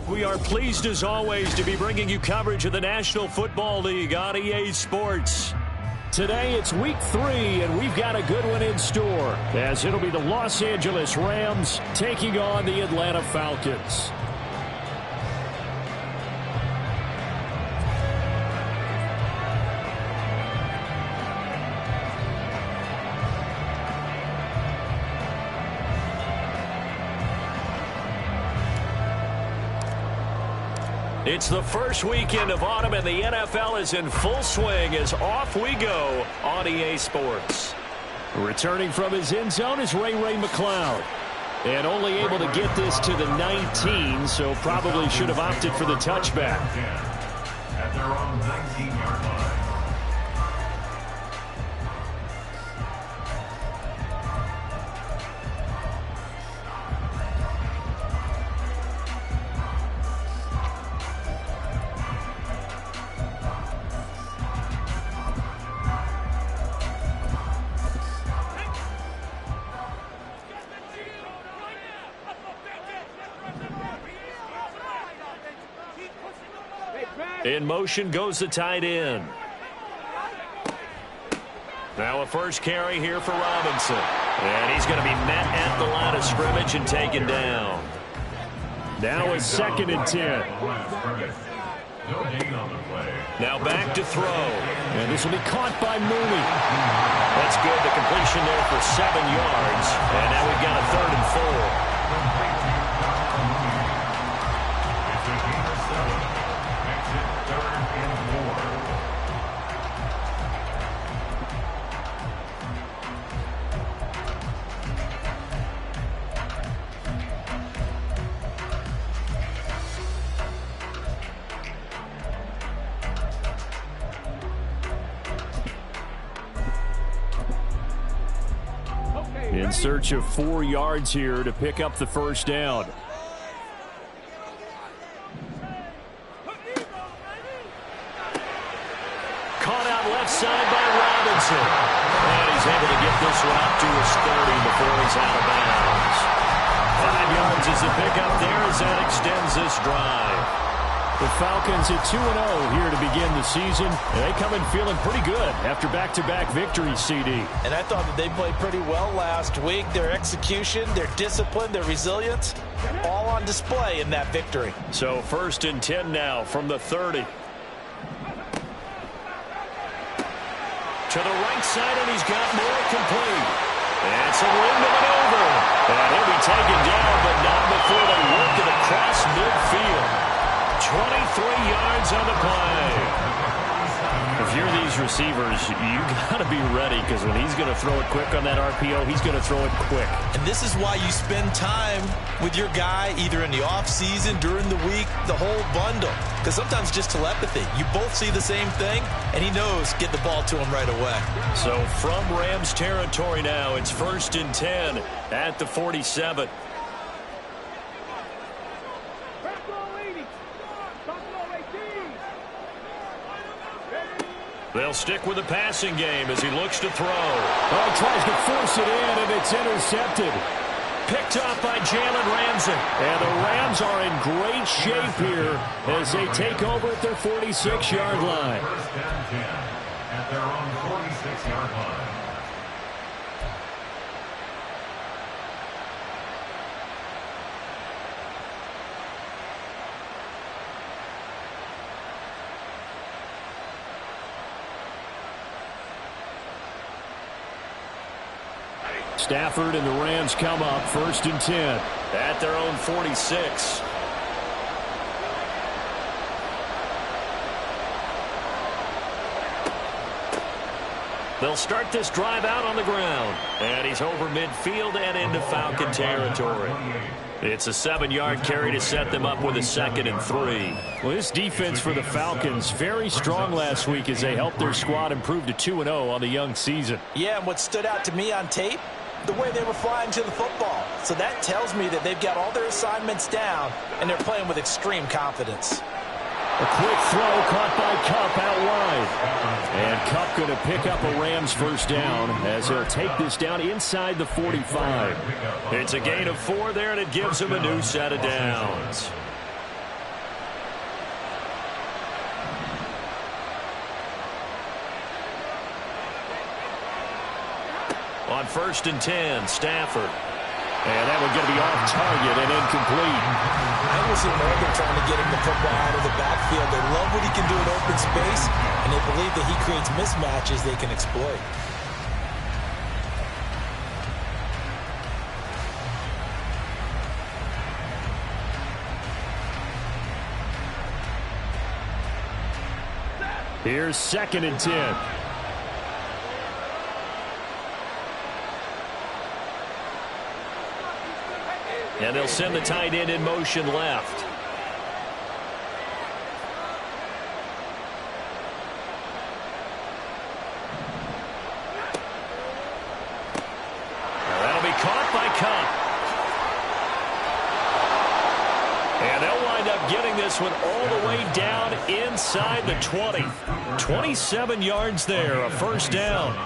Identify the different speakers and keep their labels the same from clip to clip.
Speaker 1: We are pleased as always to be bringing you coverage of the National Football League on EA Sports. Today it's week 3 and we've got a good one in store as it'll be the Los Angeles Rams taking on the Atlanta Falcons. It's the first weekend of autumn, and the NFL is in full swing as off we go on EA Sports. Returning from his end zone is Ray McCloud. And only able to get this to the 19, so probably should have opted for the touchback.
Speaker 2: At their own 19-yard line.
Speaker 1: In motion goes the tight end. Now a first carry here for Robinson. And he's going to be met at the line of scrimmage and taken down. Now a 2nd and 10. Now back to throw. And this will be caught by Mooney. That's good. The completion there for 7 yards. And now we've got a 3rd and 4. In search of 4 yards here to pick up the first down. Caught out left side by Robinson. And he's able to get this one up to his 30 before he's out of bounds. 5 yards is the pickup there as that extends this drive. The Falcons at 2-0 here to begin the season. And they come in feeling pretty good after back-to-back victories, CD.
Speaker 3: And I thought that they played pretty well last week. Their execution, their discipline, their resilience, all on display in that victory.
Speaker 1: So 1st and 10 now from the 30. To the right side, and he's got more complete. And some room to maneuver. And he'll be taken down, but not before they work it across midfield. 23 yards on the play. If you're these receivers, you got to be ready because when he's going to throw it quick on that RPO, he's going to throw it quick.
Speaker 3: And this is why you spend time with your guy either in the offseason, during the week, the whole bundle. Because sometimes just telepathy. You both see the same thing, and he knows get the ball to him right away.
Speaker 1: So from Rams territory now, it's 1st and 10 at the 47. They'll stick with the passing game as he looks to throw.
Speaker 4: Oh, tries to force it in, and it's intercepted.
Speaker 1: Picked up by Jalen Ramsey.
Speaker 4: And the Rams are in great shape here as they take over at their 46-yard line.
Speaker 2: 1st and 10 at their own 46-yard line.
Speaker 4: Stafford and the Rams come up 1st and 10
Speaker 1: at their own 46. They'll start this drive out on the ground. And he's over midfield and into Falcon territory. It's a 7-yard carry to set them up with a 2nd and 3.
Speaker 4: Well, this defense for the Falcons, very strong last week as they helped their squad improve to 2-0 on the young season.
Speaker 3: Yeah, and what stood out to me on tape, the way they were flying to the football. So that tells me that they've got all their assignments down, and they're playing with extreme confidence.
Speaker 4: A quick throw caught by Kupp out wide. And Kupp going to pick up a Rams first down as he'll take this down inside the 45.
Speaker 1: It's a gain of 4 there, and it gives him a new set of downs. On 1st and 10, Stafford.
Speaker 4: And that one going to be off target and incomplete.
Speaker 3: I will see more than trying to get him the football out of the backfield. They love what he can do in open space, and they believe that he creates mismatches they can exploit.
Speaker 4: Here's 2nd and 10.
Speaker 1: And they'll send the tight end in motion left. Now that'll be caught by Cup. And they'll wind up getting this one all the way down inside the 20. 27 yards there, a 1st down.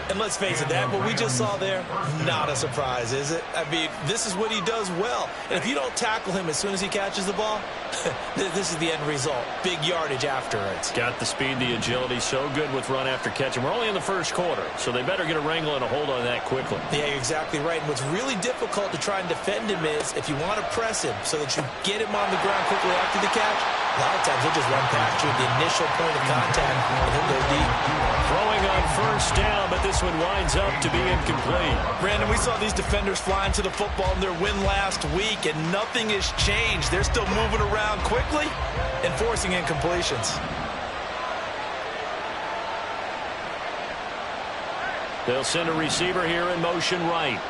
Speaker 3: And let's face it, that what we just saw there, not a surprise, is it? I mean, this is what he does well. And if you don't tackle him as soon as he catches the ball, this is the end result. Big yardage afterwards.
Speaker 1: Got the speed, the agility, so good with run after catch. And we're only in the 1st quarter, so they better get a wrangle and a hold on that quickly.
Speaker 3: Yeah, you're exactly right. And what's really difficult to try and defend him is if you want to press him so that you get him on the ground quickly after the catch, a lot of times he'll just run past you at the initial point of contact, and he'll go deep.
Speaker 1: Throwing on 1st down, but this one winds up to be incomplete.
Speaker 3: Brandon, we saw these defenders flying to the football in their win last week, and nothing has changed. They're still moving around quickly and forcing incompletions.
Speaker 1: They'll send a receiver here in motion right.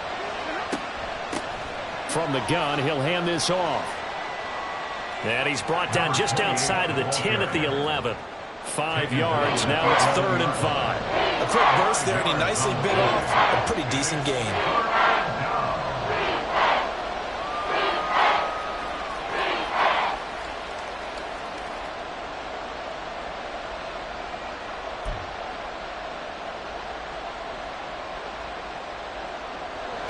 Speaker 4: From the gun, he'll hand this off.
Speaker 1: And he's brought down just outside of the 10 at the 11. 5 yards. Now it's 3rd and 5.
Speaker 3: A quick burst there, and he nicely bit off a pretty decent gain.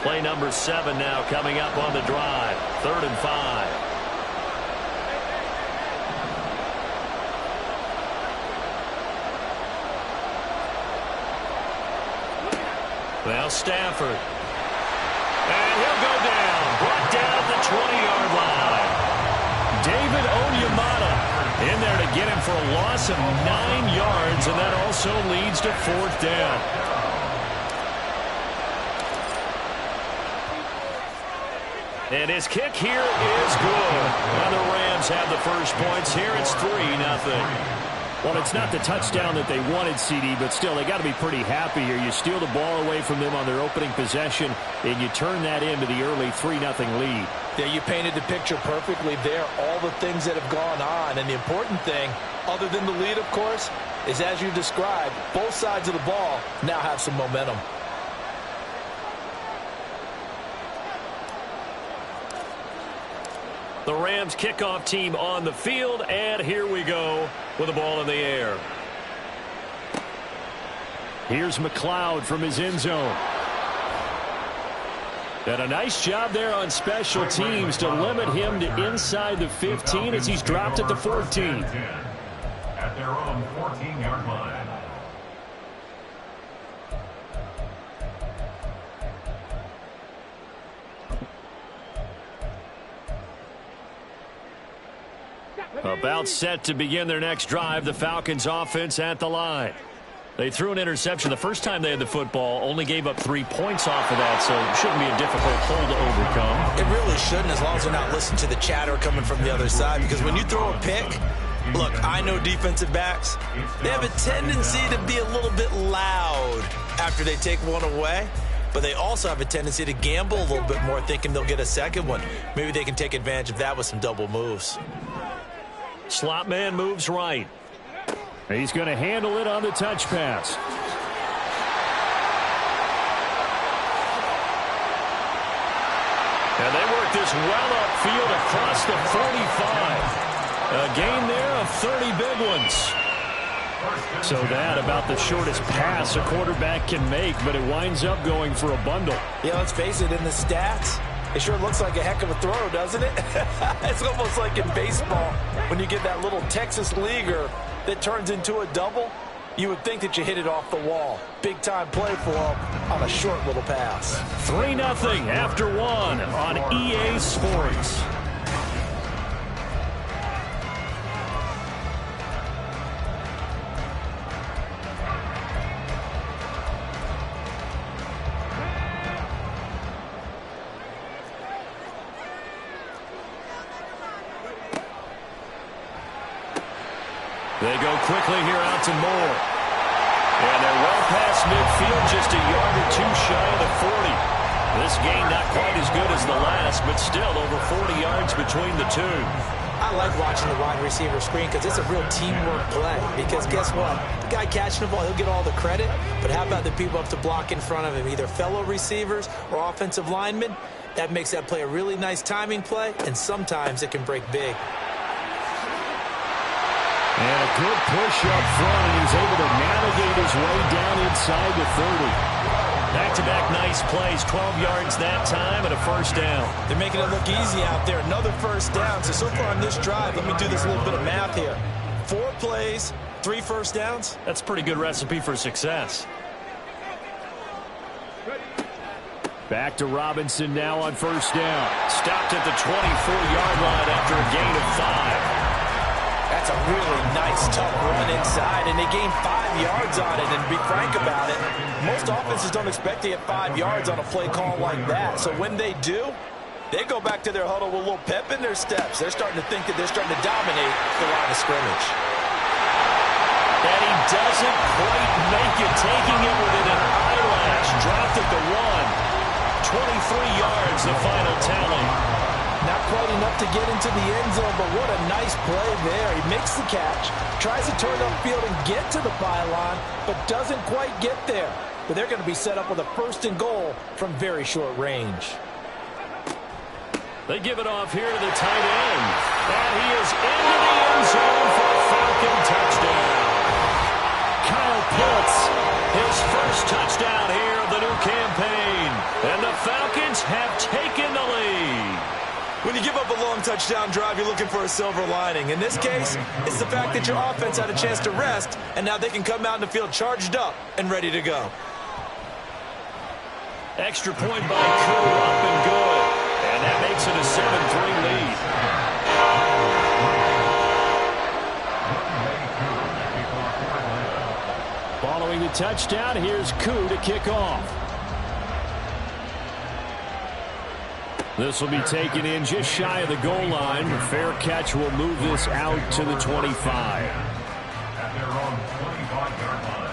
Speaker 1: Play number 7 now coming up on the drive. 3rd and 5. Now Stafford. And he'll go down. Brought down at the 20-yard line. David Onyemata in there to get him for a loss of 9 yards, and that also leads to 4th down. And his kick here is good. And the Rams have the first points here. It's 3-0.
Speaker 4: Well, it's not the touchdown that they wanted, CD, but still, they got to be pretty happy here. You steal the ball away from them on their opening possession, and you turn that into the early 3-0 lead.
Speaker 3: Yeah, you painted the picture perfectly there, all the things that have gone on. And the important thing, other than the lead, of course, is as you described, both sides of the ball now have some momentum.
Speaker 1: The Rams kickoff team on the field, and here we go with the ball in the air.
Speaker 4: Here's McLeod from his end zone. And a nice job there on special teams to limit him to inside the 15 as he's dropped at the 14.
Speaker 2: At their own 14-yard line.
Speaker 1: About set to begin their next drive, the Falcons offense at the line. They threw an interception the first time they had the football, only gave up 3 points off of that, so it shouldn't be a difficult hole to overcome.
Speaker 3: It really shouldn't, as long as they're not listening to the chatter coming from the other side, because when you throw a pick, look, I know defensive backs, they have a tendency to be a little bit loud after they take one away, but they also have a tendency to gamble a little bit more, thinking they'll get a second one. Maybe they can take advantage of that with some double moves.
Speaker 1: Slot man moves right.
Speaker 4: He's going to handle it on the touch pass.
Speaker 1: And they work this well upfield across the 45. A gain there of 30 big ones.
Speaker 4: So that about the shortest pass a quarterback can make, but it winds up going for a bundle.
Speaker 3: Yeah, let's face it, in the stats, it sure looks like a heck of a throw, doesn't it? It's almost like in baseball when you get that little Texas leaguer that turns into a double. You would think that you hit it off the wall. Big-time play for him on a short little pass.
Speaker 4: 3-0 after 1 on EA Sports. They go quickly here out to Moore. And they're well past midfield, just a yard or two shy of the 40. This gain not quite as good as the last, but still over 40 yards between the two.
Speaker 5: I like watching the wide receiver screen because it's a real teamwork play. Because guess what? The guy catching the ball, he'll get all the credit. But how about the people up to block in front of him, either fellow receivers or offensive linemen? That makes that play a really nice timing play, and sometimes it can break big.
Speaker 4: And a good push up front, and he's able to navigate his way down inside the 30. Back-to-back nice plays, 12 yards that time and a first down.
Speaker 3: They're making it look easy out there. Another first down. So far on this drive, let me do this little bit of math here. 4 plays, 3 first downs.
Speaker 4: That's a pretty good recipe for success. Back to Robinson now on first down. Stopped at the 24-yard line after a gain of 5.
Speaker 3: That's a really nice, tough run inside, and they gained 5 yards on it. And to be frank about it, most offenses don't expect to get 5 yards on a play call like that. So when they do, they go back to their huddle with a little pep in their steps. They're starting to think that they're starting to dominate the line of scrimmage.
Speaker 4: And he doesn't quite make it, taking it within an eyelash. Dropped at the 1. 23 yards, the final tally.
Speaker 5: Not quite enough to get into the end zone, but what a nice play there. He makes the catch, tries to turn upfield and get to the pylon, but doesn't quite get there. But they're going to be set up with a first and goal from very short range.
Speaker 4: They give it off here to the tight end. And he is into the end zone for a Falcon touchdown. Kyle Pitts, his first touchdown here of the new campaign. And the Falcons have taken the lead.
Speaker 3: When you give up a long touchdown drive, you're looking for a silver lining. In this case, it's the fact that your offense had a chance to rest, and now they can come out in the field charged up and ready to go.
Speaker 4: Extra point by Koo, up and good. And that makes it a 7-3 lead. Following the touchdown, here's Koo to kick off. This will be taken in just shy of the goal line. The fair catch will move this out to the 25.
Speaker 2: At their own 25-yard line.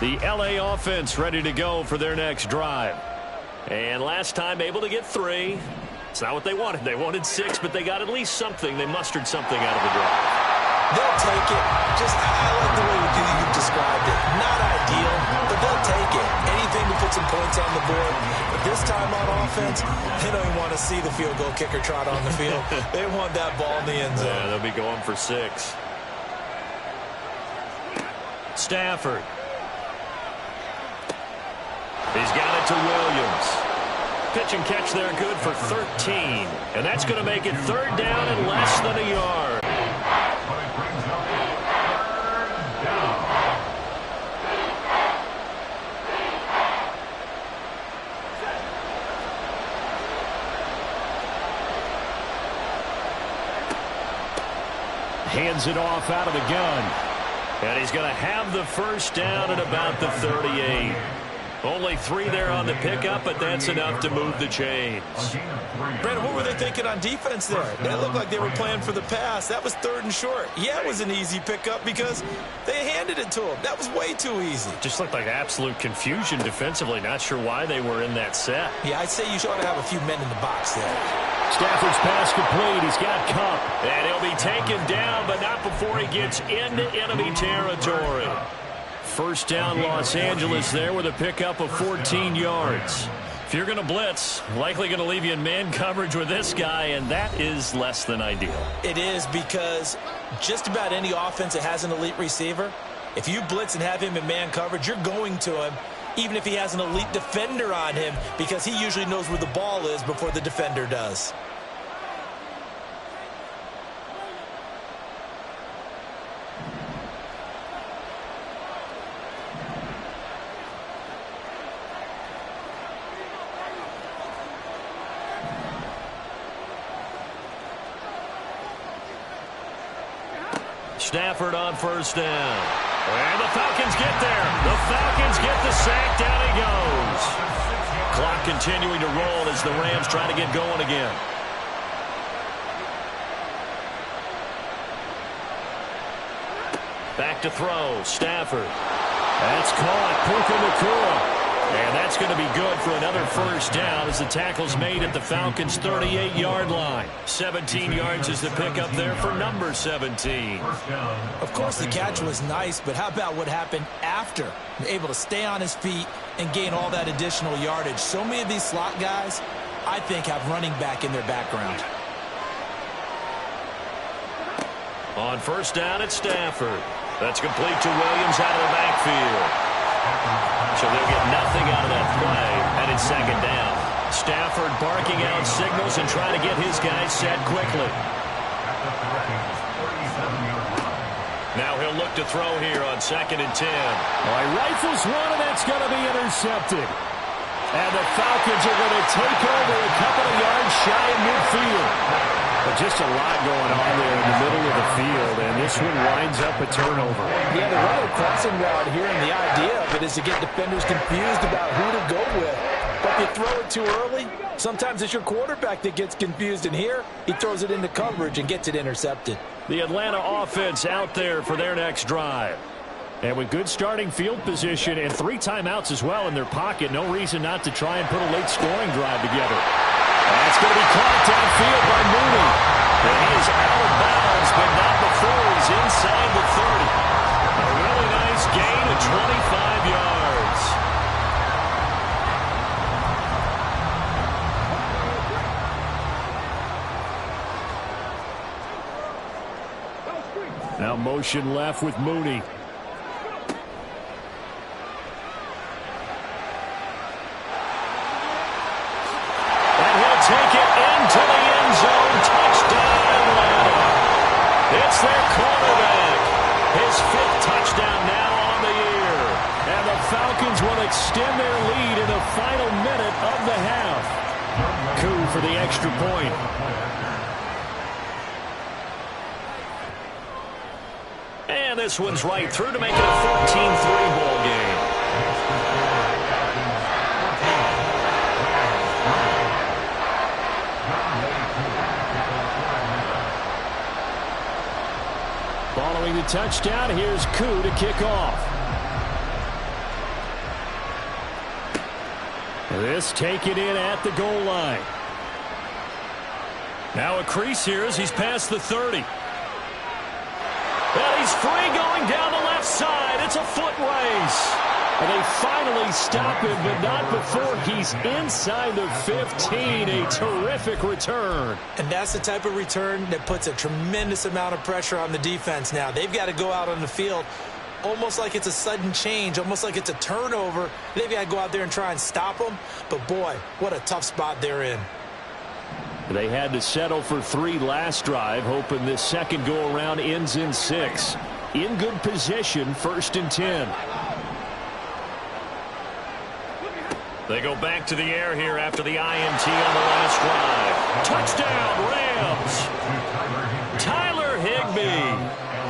Speaker 4: The LA offense ready to go for their next drive. And last time able to get 3. It's not what they wanted. They wanted 6, but they got at least something. They mustered something out of the drive.
Speaker 5: They'll take it. I like the way you've described it. Not ideal, but they'll take it. Anything to put some points on the board. But this time on offense, they don't even want to see the field goal kicker trot on the field. They want that ball in the end zone.
Speaker 1: Yeah, they'll be going for 6. Stafford. He's got it to Williams. Pitch and catch there, good for 13. And that's going to make it 3rd down and less than a yard.
Speaker 4: Hands it off out of the gun.
Speaker 1: And he's going to have the 1st down at about the 38. Only 3 there on the pickup, but that's enough to move the chains.
Speaker 5: Brandon, what were they thinking on defense there? That looked like they were playing for the pass. That was 3rd and short. Yeah, it was an easy pickup because they handed it to him. That was way too easy.
Speaker 1: Just looked like absolute confusion defensively. Not sure why they were in that set.
Speaker 5: Yeah, I'd say you ought to have a few men in the box there.
Speaker 4: Stafford's pass complete. He's got Cup.
Speaker 1: And he'll be taken down, but not before he gets into enemy territory. 1st down Los Angeles there with a pickup of 14 yards. If you're going to blitz, likely going to leave you in man coverage with this guy, and that is less than ideal.
Speaker 5: It is, because just about any offense that has an elite receiver, if you blitz and have him in man coverage, you're going to him, even if he has an elite defender on him, because he usually knows where the ball is before the defender does.
Speaker 1: Stafford on 1st down. And the Falcons get there. The Falcons get the sack. Down he goes. Clock continuing to roll as the Rams try to get going again. Back to throw. Stafford.
Speaker 4: That's caught. Puka Nacua.
Speaker 1: And that's going to be good for another 1st down as the tackle's made at the Falcons' 38-yard line. 17 yards is the pickup there for number 17.
Speaker 5: Of course, the catch was nice, but how about what happened after? Able to stay on his feet and gain all that additional yardage. So many of these slot guys, I think, have running back in their background.
Speaker 1: On 1st down, it's Stafford. That's complete to Williams out of the backfield. So they'll get nothing out of that play, and it's 2nd down. Stafford barking out signals and trying to get his guys set quickly. Now he'll look to throw here on 2nd and 10.
Speaker 4: Well, he rifles one, and that's going to be intercepted. And the Falcons are going to take over a couple of yards shy of midfield. But just a lot going on there in the middle of the field, and this one winds up a turnover.
Speaker 5: Yeah, the run crossing route here, and the idea of it is to get defenders confused about who to go with. But if you throw it too early, sometimes it's your quarterback that gets confused, and here he throws it into coverage and gets it intercepted.
Speaker 1: The Atlanta offense out there for their next drive.
Speaker 4: And with good starting field position and 3 timeouts as well in their pocket, no reason not to try and put a late scoring drive together.
Speaker 1: That's going to be caught downfield by Mooney. And he is out of bounds, but not before he's inside the 30. A really nice gain of 25 yards.
Speaker 4: Now motion left with Mooney.
Speaker 1: Take it into the end zone. Touchdown, Atlanta. It's their quarterback. His 5th touchdown now on the year.
Speaker 4: And the Falcons will extend their lead in the final minute of the half. Coup for the extra point.
Speaker 1: And this one's right through to make it a 14-3 ball game.
Speaker 4: Following the touchdown, here's Coup to kick off. This taken in at the goal line.
Speaker 1: Now a crease here as he's past the 30. And he's free going down the left side. It's a foot race.
Speaker 4: And they finally stop him, but not before he's inside the 15. A terrific return.
Speaker 5: And that's the type of return that puts a tremendous amount of pressure on the defense now. They've got to go out on the field almost like it's a sudden change, almost like it's a turnover. They've got to go out there and try and stop them. But, boy, what a tough spot they're in.
Speaker 4: They had to settle for 3 last drive, hoping this second go-around ends in 6. In good position, 1st and 10.
Speaker 1: They go back to the air here after the INT on the last drive. Touchdown, Rams! Tyler Higbee,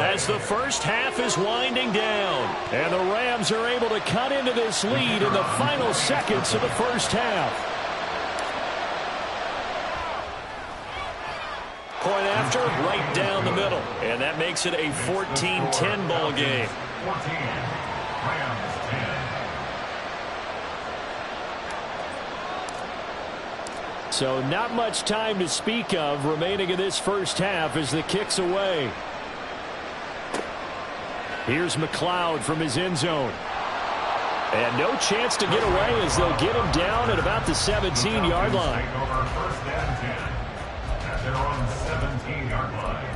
Speaker 1: as the first half is winding down.
Speaker 4: And the Rams are able to cut into this lead in the final seconds of the first half.
Speaker 1: Point after, right down the middle. And that makes it a 14-10 ball game.
Speaker 2: 14, Rams 10.
Speaker 4: So not much time to speak of remaining in this first half as the kick's away. Here's McLeod from his end zone. And no chance to get away as they'll get him down at about the 17-yard line.
Speaker 2: Take over 1st and 10 at their own 17-yard line.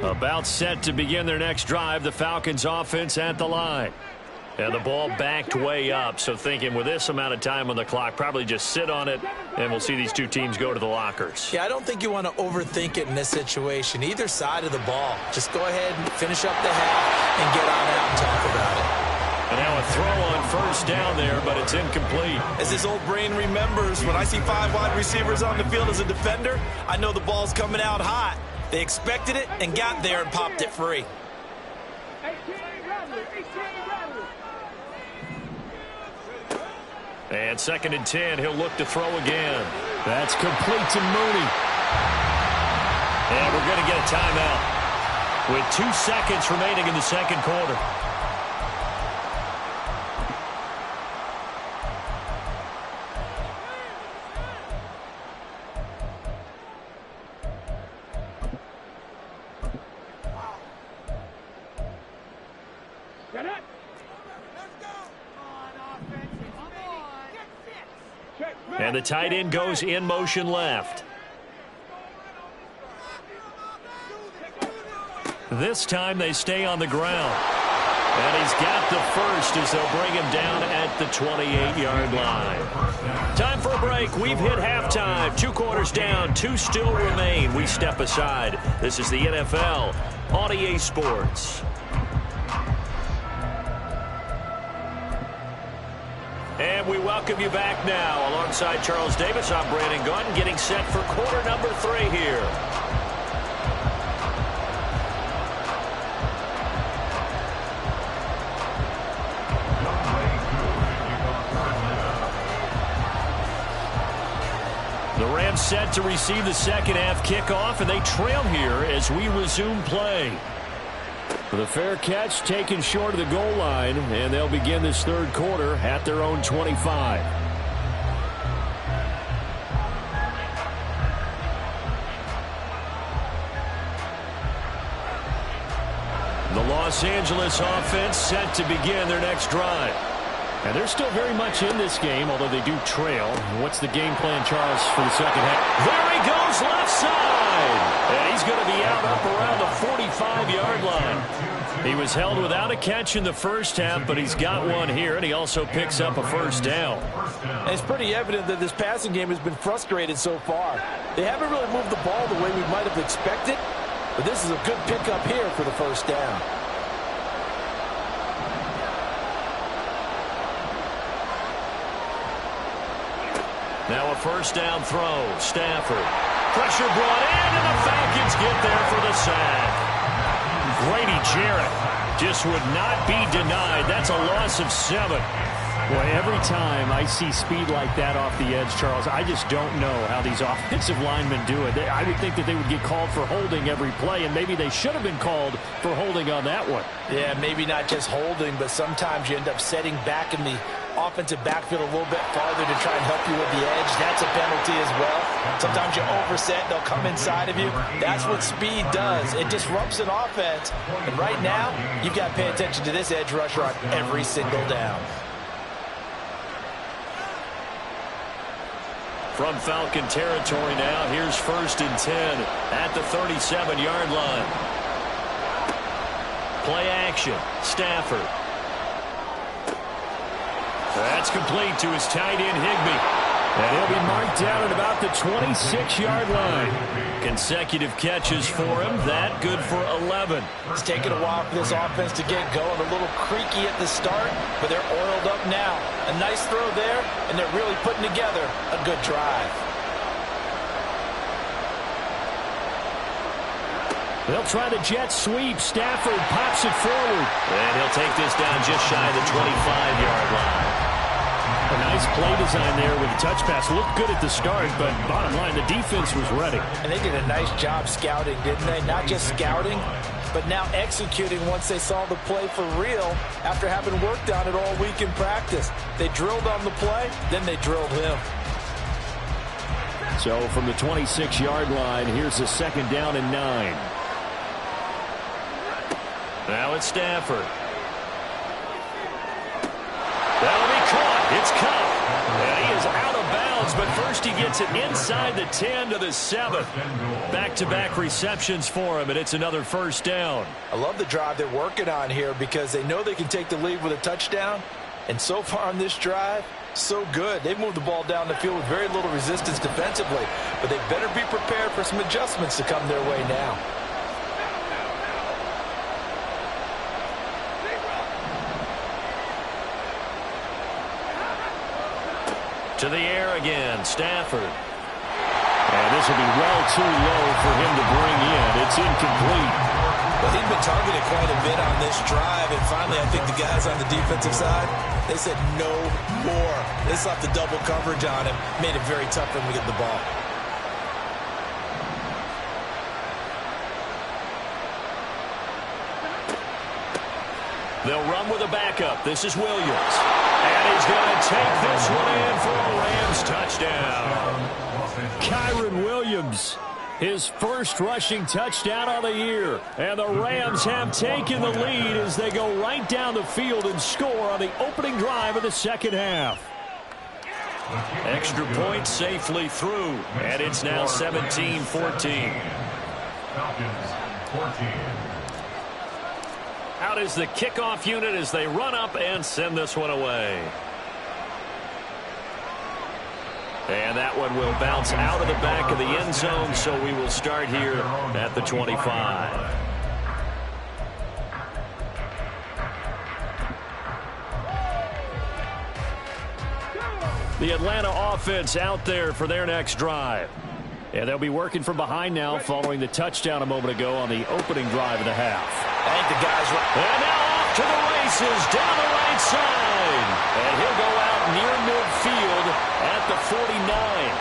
Speaker 1: About set to begin their next drive, the Falcons offense at the line. And the ball backed way up, so thinking with this amount of time on the clock, probably just sit on it, and we'll see these two teams go to the lockers.
Speaker 5: Yeah, I don't think you want to overthink it in this situation. Either side of the ball. Just go ahead and finish up the half and get on out and talk about it.
Speaker 1: And now a throw on 1st down there, but it's incomplete.
Speaker 3: As his old brain remembers, when I see 5 wide receivers on the field as a defender, I know the ball's coming out hot. They expected it and got there and popped it free.
Speaker 1: And 2nd and 10, he'll look to throw again.
Speaker 4: That's complete to Mooney.
Speaker 1: And we're going to get a timeout with 2 seconds remaining in the second quarter. And the tight end goes in motion left. This time they stay on the ground. And he's got the first as they'll bring him down at the 28-yard line. Time for a break. We've hit halftime. 2 quarters down. 2 still remain. We step aside. This is the NFL on EA Sports. And we welcome you back now. Alongside Charles Davis, I'm Brandon Gaudin, getting set for quarter number 3 here. The Rams set to receive the second half kickoff, and they trail here as we resume play.
Speaker 4: The fair catch taken short of the goal line, and they'll begin this third quarter at their own 25.
Speaker 1: The Los Angeles offense set to begin their next drive.
Speaker 4: And they're still very much in this game, although they do trail. What's the game plan, Charles, for the second half?
Speaker 1: There he goes, left side. And he's going to be out up around the 45-yard line. He was held without a catch in the first half, but he's got one here, and he also picks up a first down.
Speaker 3: And it's pretty evident that this passing game has been frustrated so far. They haven't really moved the ball the way we might have expected, but this is a good pickup here for the first down.
Speaker 1: Now a first down throw. Stafford. Pressure brought in, and the Falcons get there for the sack. Grady Jarrett just would not be denied. That's a loss of 7.
Speaker 4: Boy, every time I see speed like that off the edge, Charles, I just don't know how these offensive linemen do it. I would think that they would get called for holding every play, and maybe they should have been called for holding on that one.
Speaker 5: Yeah, maybe not just holding, but sometimes you end up setting back in the offensive backfield a little bit farther to try and help you with the edge. That's a penalty as well. Sometimes you overset, they'll come inside of you. That's what speed does. It disrupts an offense. And right now, you've got to pay attention to this edge rusher on every single down.
Speaker 1: From Falcon territory now, here's 1st and 10 at the 37-yard line. Play action, Stafford. That's complete to his tight end, Higbee.
Speaker 4: And he'll be marked down at about the 26-yard line.
Speaker 1: Consecutive catches for him. That good for 11.
Speaker 5: It's taken a while for this offense to get going. A little creaky at the start, but they're oiled up now. A nice throw there, and they're really putting together a good drive.
Speaker 4: They'll try the jet sweep. Stafford pops it forward.
Speaker 1: And he'll take this down just shy of the 25-yard line.
Speaker 4: A nice play design there with the touch pass. Looked good at the start, but bottom line, the defense was ready.
Speaker 5: And they did a nice job scouting, didn't they? Not just scouting, but now executing once they saw the play for real after having worked on it all week in practice. They drilled on the play, then they drilled him.
Speaker 4: So from the 26-yard line, here's a 2nd down and 9.
Speaker 1: Now it's Stafford. That'll be caught. It's caught. And he is out of bounds, but first he gets it inside the 10 to the 7. Back-to-back receptions for him, and it's another 1st down.
Speaker 5: I love the drive they're working on here because they know they can take the lead with a touchdown. And so far on this drive, so good. They've moved the ball down the field with very little resistance defensively, but they better be prepared for some adjustments to come their way now.
Speaker 1: To the air again, Stafford.
Speaker 4: And this will be well too low for him to bring in. It's incomplete.
Speaker 3: Well, he'd been targeted quite a bit on this drive, and finally I think the guys on the defensive side, they said no more. They slapped the double coverage on him, made it very tough for him to get the ball.
Speaker 1: They'll run with a backup. This is Williams. And he's going to take this one in for a Rams touchdown.
Speaker 4: Kyron Williams, his first rushing touchdown of the year. And the Rams have taken the lead as they go right down the field and score on the opening drive of the 2nd half.
Speaker 1: Extra point safely through. And it's now 17-14.
Speaker 2: Falcons 14.
Speaker 1: Out is the kickoff unit as they run up and send this one away. And that one will bounce out of the back of the end zone, so we will start here at the 25. The Atlanta offense out there for their next drive. And they'll be working from behind now following the touchdown a moment ago on the opening drive of the half.
Speaker 5: I think the guys were...
Speaker 1: And now off to the races down the right side. And he'll go out near midfield at the 49.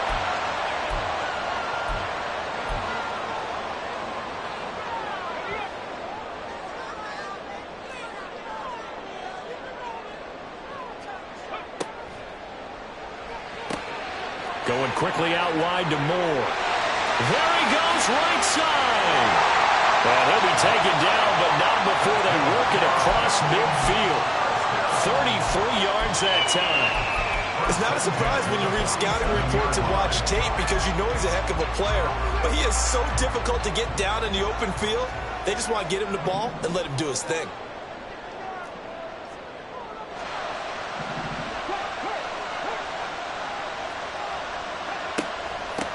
Speaker 1: Going quickly out wide to Moore. There he goes, right side. And he'll be taken down, but not before they work it across midfield. 33 yards that time.
Speaker 3: It's not a surprise when you read scouting reports and watch tape because you know he's a heck of a player. But he is so difficult to get down in the open field. They just want to get him the ball and let him do his thing.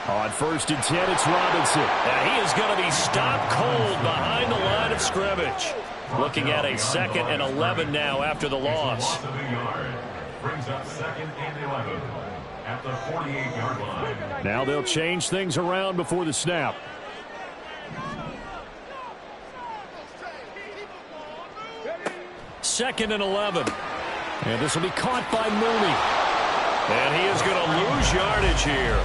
Speaker 4: On 1st and 10, it's Robinson.
Speaker 1: And he is going to be stopped cold behind the line of scrimmage. Looking at a 2nd and 11 now after the loss.
Speaker 2: Brings up 2nd and 11 at the 48-yard line.
Speaker 4: Now they'll change things around before the snap.
Speaker 1: Second and 11.
Speaker 4: And this will be caught by Mooney.
Speaker 1: And he is going to lose yardage here.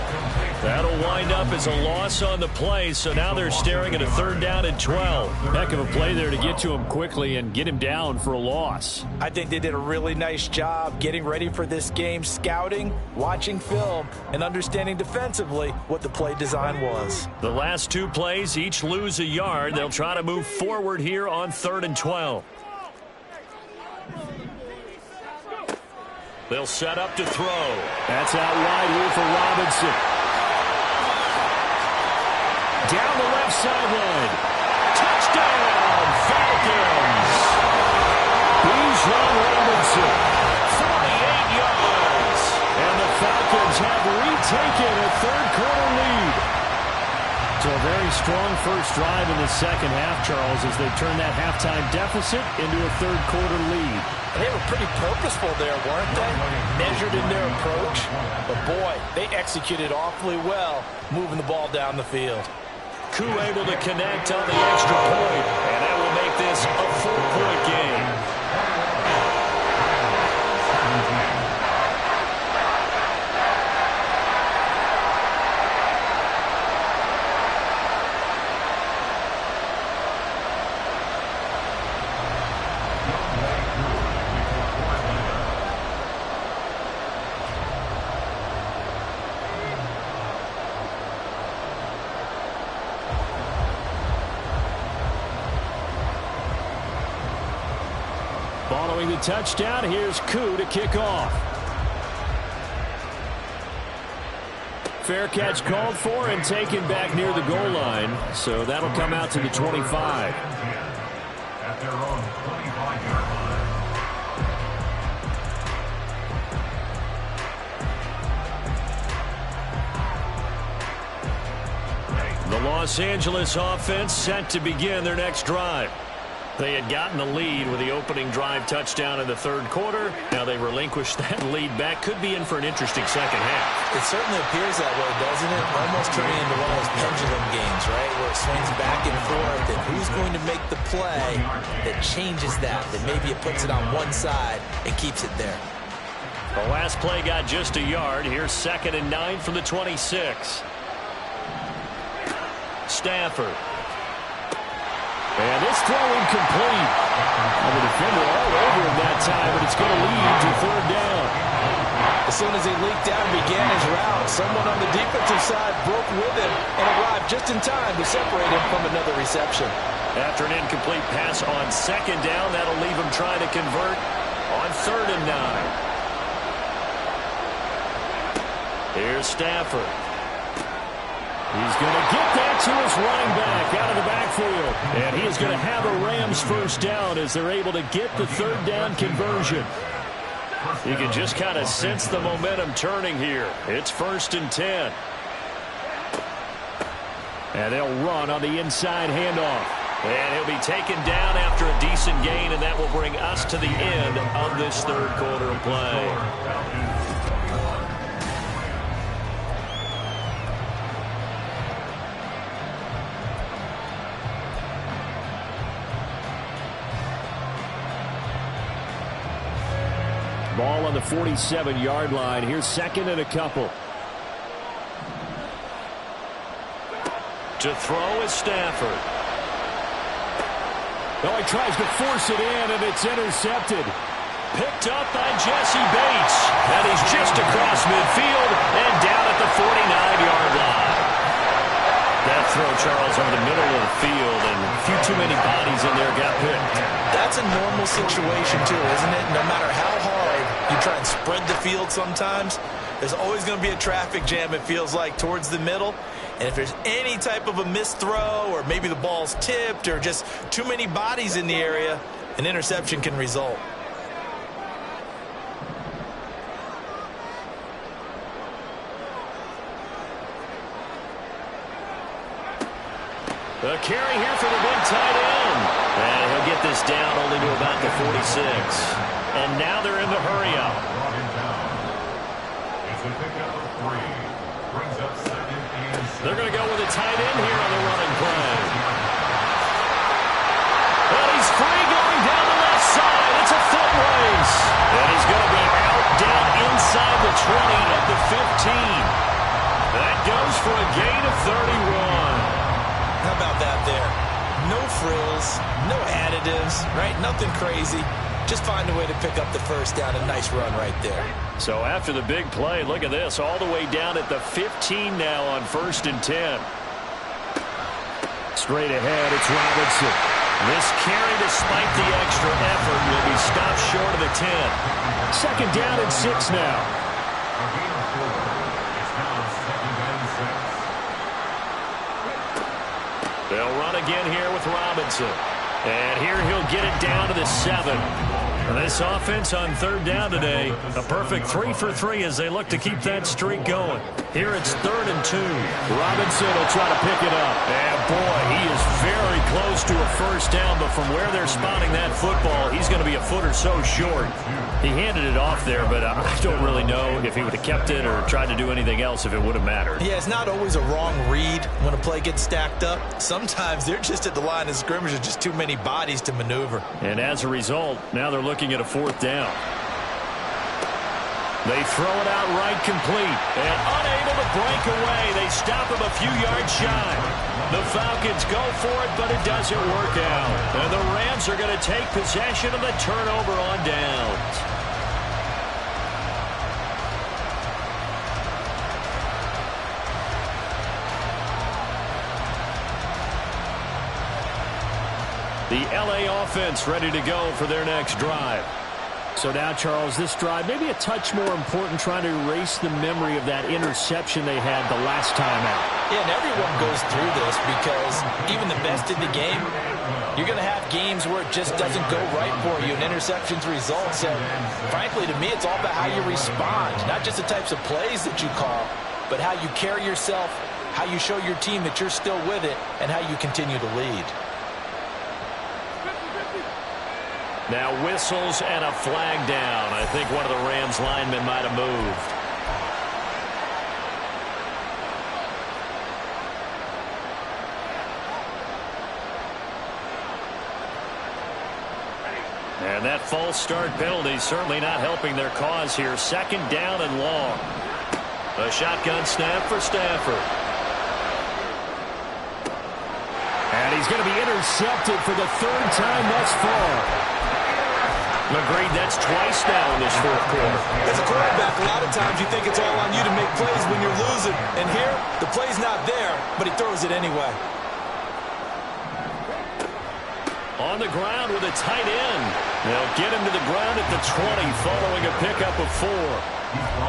Speaker 1: That'll wind up as a loss on the play, so now they're staring at a 3rd down and 12.
Speaker 4: Heck of a play there to get to him quickly and get him down for a loss.
Speaker 5: I think they did a really nice job getting ready for this game, scouting, watching film, and understanding defensively what the play design was.
Speaker 1: The last 2 plays each lose a yard. They'll try to move forward here on 3rd and 12. They'll set up to throw.
Speaker 4: That's out wide here for Robinson. Down the left sideline. Touchdown, Falcons. Bijan Robinson,
Speaker 1: 48 yards.
Speaker 4: and the Falcons have retaken a 3rd-quarter lead. So a very strong first drive in the second half, Charles, as they turn that halftime deficit into a 3rd-quarter lead.
Speaker 5: And they were pretty purposeful there, weren't they? Measured in their approach. But, boy, they executed awfully well moving the ball down the field.
Speaker 1: Koo able to connect on the extra point, and that will make this a 4-point game.
Speaker 4: Following the touchdown, here's Koo to kick off. Fair catch called for and taken back near the goal line. So that'll come out to the 25.
Speaker 2: At their own 25-yard line.
Speaker 1: The Los Angeles offense set to begin their next drive. They had gotten the lead with the opening drive touchdown in the 3rd quarter. Now they relinquished that lead back. Could be in for an interesting second half.
Speaker 5: It certainly appears that way, doesn't it? Almost turning into one of those pendulum games, right, where it swings back and forth, and who's going to make the play that changes that maybe it puts it on one side and keeps it there.
Speaker 1: The last play got just a yard. Here's 2nd and 9 from the 26. Stafford.
Speaker 4: And this throw incomplete. The defender all over him that time, but it's going to lead to 3rd down.
Speaker 5: As soon as he leaked out and began his route, someone on the defensive side broke with him and arrived just in time to separate him from another reception.
Speaker 1: After an incomplete pass on 2nd down, that'll leave him trying to convert on 3rd and 9. Here's Stafford.
Speaker 4: He's going to get that to his running back out of the backfield. And he is going to have a Rams first down as they're able to get the 3rd down conversion.
Speaker 1: You can just kind of sense the momentum turning here. It's 1st and 10.
Speaker 4: And they'll run on the inside handoff.
Speaker 1: And he'll be taken down after a decent gain, and that will bring us to the end of this 3rd quarter of play.
Speaker 4: Ball on the 47-yard line. Here's 2nd and a couple.
Speaker 1: To throw is Stafford.
Speaker 4: Well, he tries to force it in, and it's intercepted.
Speaker 1: Picked up by Jesse Bates. And he's just across midfield and down at the 49-yard line. That throw, Charles, over the middle of the field, and a few too many bodies in there got picked.
Speaker 5: That's a normal situation, too, isn't it? No matter how hard you try and spread the field sometimes, there's always going to be a traffic jam, it feels like, towards the middle. And if there's any type of a missed throw, or maybe the ball's tipped, or just too many bodies in the area, an interception can result.
Speaker 1: The carry here for the big tight end. And he'll get this down only to about the 46. And now they're in the hurry up. They're going to go with a tight end here on the running play. And he's free going down the left side. It's a foot race. And he's
Speaker 3: No frills, no additives, right? Nothing crazy. Just find a way to pick up the first down. A nice run right there.
Speaker 1: So after the big play, look at this, all the way down at the 15 now on 1st and 10. Straight ahead, it's Robinson. This carry, despite the extra effort, will be stopped short of the 10. 2nd down and 6 now. They'll run again here with Robinson. And here he'll get it down to the 7. This offense on 3rd down today, a perfect 3 for 3 as they look to keep that streak going. Here it's 3rd and 2. Robinson will try to pick it up. And boy, he is very close to a first down, but from where they're spotting that football, he's going to be a foot or so short. He handed it off there, but I don't really know if he would have kept it or tried to do anything else if it would have mattered.
Speaker 3: Yeah, it's not always a wrong read when a play gets stacked up. Sometimes they're just at the line of scrimmage with just too many bodies to maneuver.
Speaker 1: And as a result, now they're looking at a 4th down. They throw it out right complete. And unable to break away. They stop him a few yards shy. The Falcons go for it, but it doesn't work out. And the Rams are going to take possession of the turnover on downs. The LA offense ready to go for their next drive. So now, Charles, this drive maybe a touch more important, trying to erase the memory of that interception they had the last time out.
Speaker 3: Yeah, and everyone goes through this because even the best in the game, you're going to have games where it just doesn't go right for you and interceptions result. So, frankly, to me, it's all about how you respond, not just the types of plays that you call, but how you carry yourself, how you show your team that you're still with it, and how you continue to lead.
Speaker 1: Now whistles and a flag down. I think one of the Rams linemen might have moved. And that false start penalty certainly not helping their cause here. 2nd down and long. A shotgun snap for Stafford. And he's going to be intercepted for the 3rd time thus far. Agreed, that's twice now in this 4th quarter.
Speaker 3: As a quarterback, a lot of times you think it's all on you to make plays when you're losing. And here, the play's not there, but he throws it anyway.
Speaker 1: On the ground with a tight end. They'll get him to the ground at the 20 following a pickup of 4.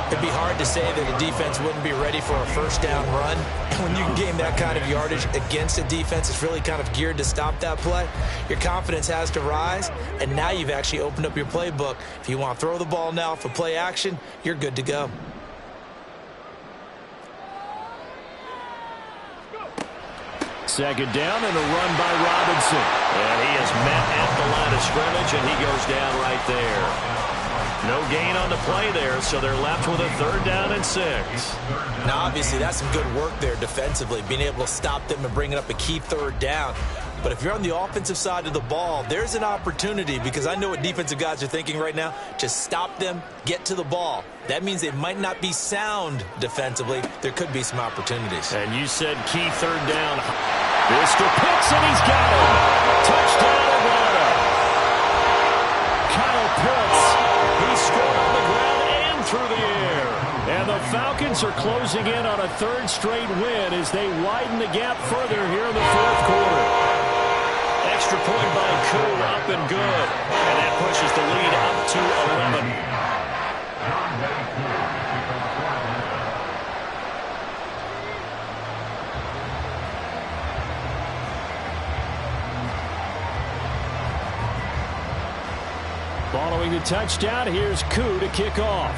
Speaker 5: It'd be hard to say that a defense wouldn't be ready for a first down run. When you can gain that kind of yardage against a defense that's really kind of geared to stop that play, your confidence has to rise, and now you've actually opened up your playbook. If you want to throw the ball now for play action, you're good to go.
Speaker 1: Second down and a run by Robinson. And he is met at the line of scrimmage, and he goes down right there. No gain on the play there, so they're left with a 3rd down and 6.
Speaker 5: Now, obviously, that's some good work there defensively, being able to stop them and bringing up a key 3rd down. But if you're on the offensive side of the ball, there's an opportunity, because I know what defensive guys are thinking right now. Just stop them, get to the ball. That means they might not be sound defensively. There could be some opportunities.
Speaker 1: And you said key 3rd down. Mr. Pitts, and he's got him. Touchdown, Atlanta. Kyle Pitts, he scored on the ground and through the air. And the Falcons are closing in on a 3rd straight win as they widen the gap further here in the 4th quarter. Extra point by Koo, up and good. And that pushes the lead up to 11. Following the touchdown, here's Koo to kick off.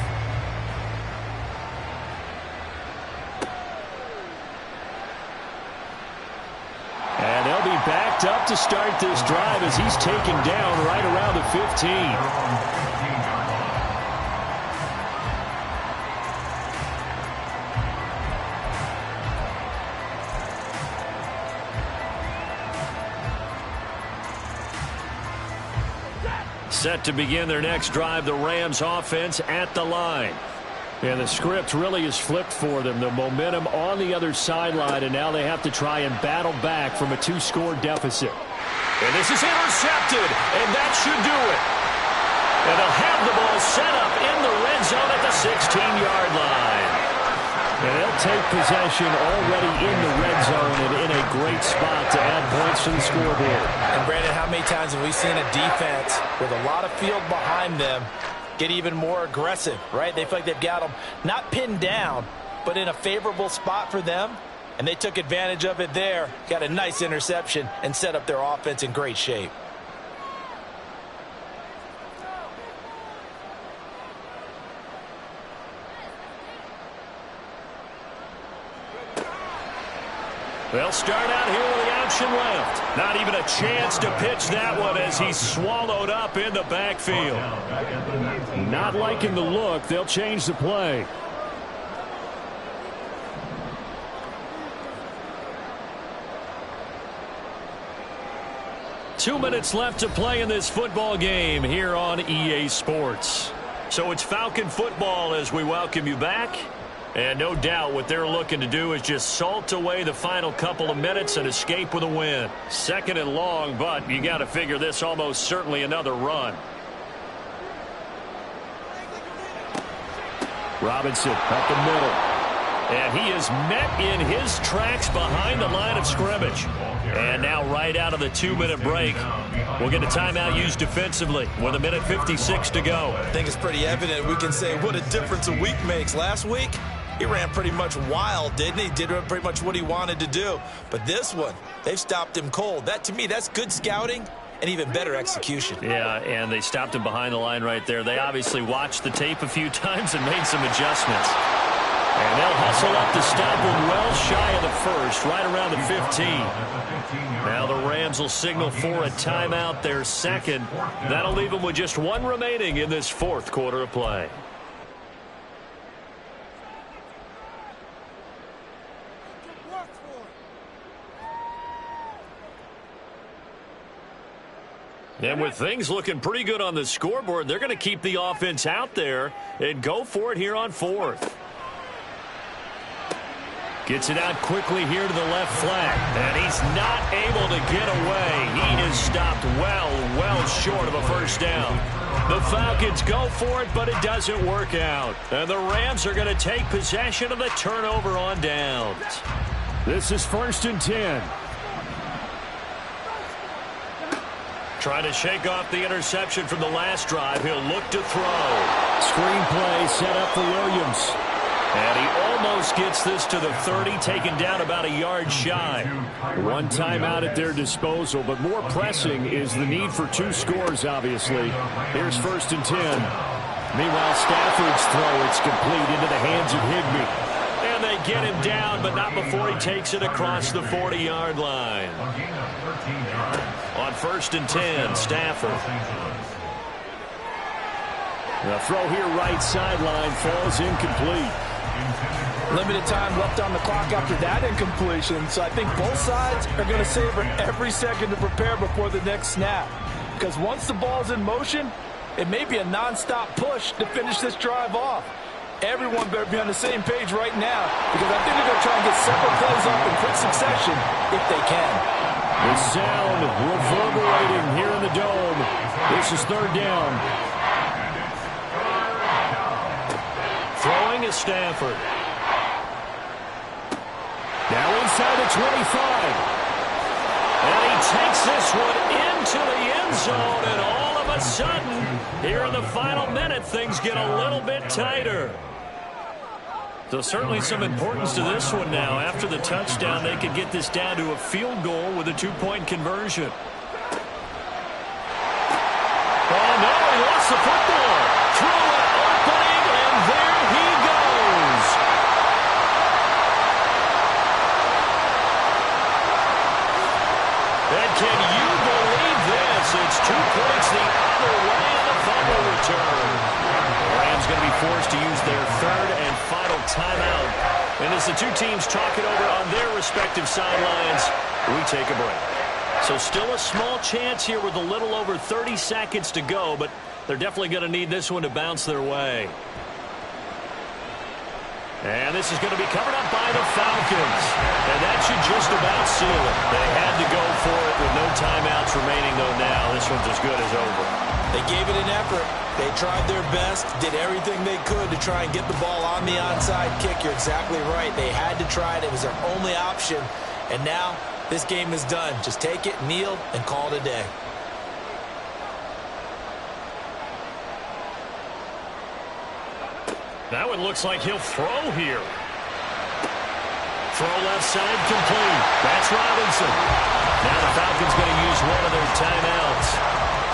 Speaker 1: And they'll be backed up to start this drive as he's taken down right around the 15. Set to begin their next drive, the Rams offense at the line.
Speaker 4: And the script really is flipped for them. The momentum on the other sideline, and now they have to try and battle back from a 2-score deficit.
Speaker 1: And this is intercepted, and that should do it. And they'll have the ball set up in the red zone at the 16-yard line.
Speaker 4: And they'll take possession already in the red zone and in a great spot to add points to the scoreboard.
Speaker 5: And Brandon, how many times have we seen a defense with a lot of field behind them get even more aggressive, right? They feel like they've got them not pinned down, but in a favorable spot for them, and they took advantage of it there, got a nice interception, and set up their offense in great shape.
Speaker 1: They'll start out here with the option left. Not even a chance to pitch that one as he's swallowed up in the backfield.
Speaker 4: Not liking the look. They'll change the play.
Speaker 1: Two minutes left to play in this football game here on EA Sports. So it's Falcon football as we welcome you back. And no doubt what they're looking to do is just salt away the final couple of minutes and escape with a win. Second and long, but you got to figure this almost certainly another run.
Speaker 4: Robinson up the middle.
Speaker 1: And he is met in his tracks behind the line of scrimmage. And now right out of the 2-minute break, we'll get a timeout used defensively with 1:56 to go.
Speaker 3: I think it's pretty evident we can say what a difference a week makes. Last week, he ran pretty much wild, didn't he? Did pretty much what he wanted to do. But this one, they've stopped him cold. That, to me, that's good scouting and even better execution.
Speaker 1: Yeah, and they stopped him behind the line right there. They obviously watched the tape a few times and made some adjustments. And they'll hustle up to stop him well shy of the first, right around the 15. Now the Rams will signal for a timeout, their second. That'll leave them with just one remaining in this fourth quarter of play. And with things looking pretty good on the scoreboard, they're going to keep the offense out there and go for it here on fourth. Gets it out quickly here to the left flat. And he's not able to get away. He is stopped well short of a first down. The Falcons go for it, but it doesn't work out. And the Rams are going to take possession of the turnover on downs.
Speaker 4: This is 1st and 10.
Speaker 1: Trying to shake off the interception from the last drive. He'll look to throw.
Speaker 4: Screen play set up for Williams.
Speaker 1: And he almost gets this to the 30, taken down about a yard shy.
Speaker 4: One timeout at their disposal, but more pressing is the need for 2 scores, obviously. Here's 1st and 10. Meanwhile, Stafford's throw, it's complete into the hands of Higbee.
Speaker 1: And they get him down, but not before he takes it across the 40-yard line. On 1st and 10, Stafford.
Speaker 4: The throw here right sideline falls incomplete.
Speaker 5: Limited time left on the clock after that incompletion, so I think both sides are going to savor every second to prepare before the next snap. Because once the ball's in motion, it may be a nonstop push to finish this drive off. Everyone better be on the same page right now, because I think they're going to try and get several plays off in quick succession if they can.
Speaker 4: The sound reverberating here in the dome. This is 3rd down.
Speaker 1: Throwing is Stafford.
Speaker 4: Now inside the 25.
Speaker 1: And he takes this one into the end zone, and all of a sudden, here in the final minute, things get a little bit tighter. So certainly some importance to this one now. After the touchdown, they could get this down to a field goal with a 2-point conversion. Oh, no, he lost the football. Through an opening, and there he goes. And can you believe this? It's 2 points the other way in the fumble return. The Rams going to be forced to use their 3rd and final timeout. And as the two teams talk it over on their respective sidelines, we take a break. So still a small chance here with a little over 30 seconds to go, but they're definitely going to need this one to bounce their way. And this is going to be covered up by the Falcons. And that should just about seal it. They had to go for it with no timeouts remaining, though now this one's as good as over.
Speaker 3: They gave it an effort. They tried their best, did everything they could to try and get the ball on the onside kick. You're exactly right. They had to try it. It was their only option. And now this game is done. Just take it, kneel, and call it a day.
Speaker 1: That one looks like he'll throw here. Throw left side complete. That's Robinson. Now the Falcons going to use one of their timeouts.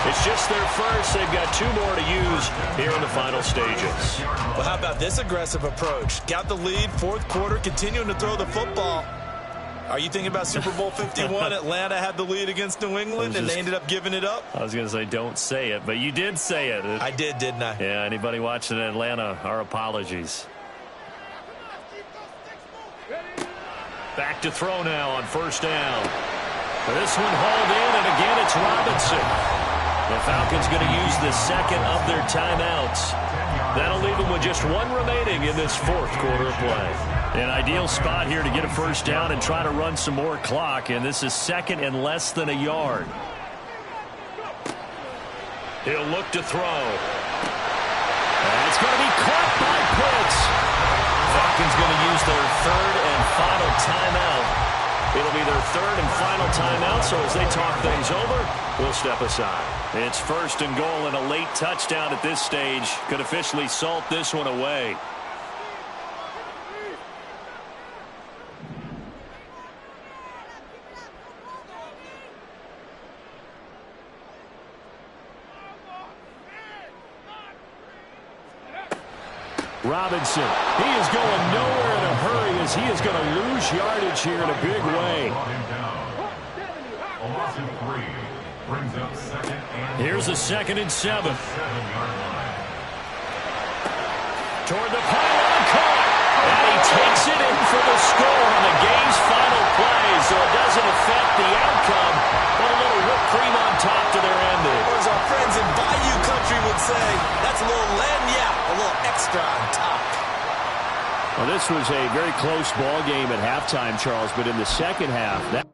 Speaker 1: It's just their first. They've got 2 more to use here in the final stages.
Speaker 3: Well, how about this aggressive approach? Got the lead, 4th quarter, continuing to throw the football. Are you thinking about Super Bowl 51? Atlanta had the lead against New England, and they ended up giving it up?
Speaker 1: I was going to say don't say it, but you did say it.
Speaker 3: I did, didn't I?
Speaker 1: Yeah, anybody watching Atlanta, our apologies. Back to throw now on 1st down. This one hauled in, and again it's Robinson. The Falcons going to use the second of their timeouts. That'll leave them with just 1 remaining in this 4th quarter of play. An ideal spot here to get a 1st down and try to run some more clock, and this is 2nd and less than a yard. He'll look to throw. And it's going to be caught by Pitts. Falcons going to use their 3rd and final timeout. It'll be their 3rd and final timeout, so as they talk things over, we'll step aside. It's 1st and goal, and a late touchdown at this stage could officially salt this one away. Robinson, he is going nowhere in a hurry as he is going to lose yardage here in a big way. Here's a 2nd and 7. Toward the pylon, caught. And he takes it in for the score on the game's final play, so it doesn't affect the outcome, but a little whipped cream on top to their ending.
Speaker 3: Or as our friends in Bayou Country would say, that's a little lagniappe, a little extra on top.
Speaker 1: Well, this was a very close ball game at halftime, Charles, but in the second half, that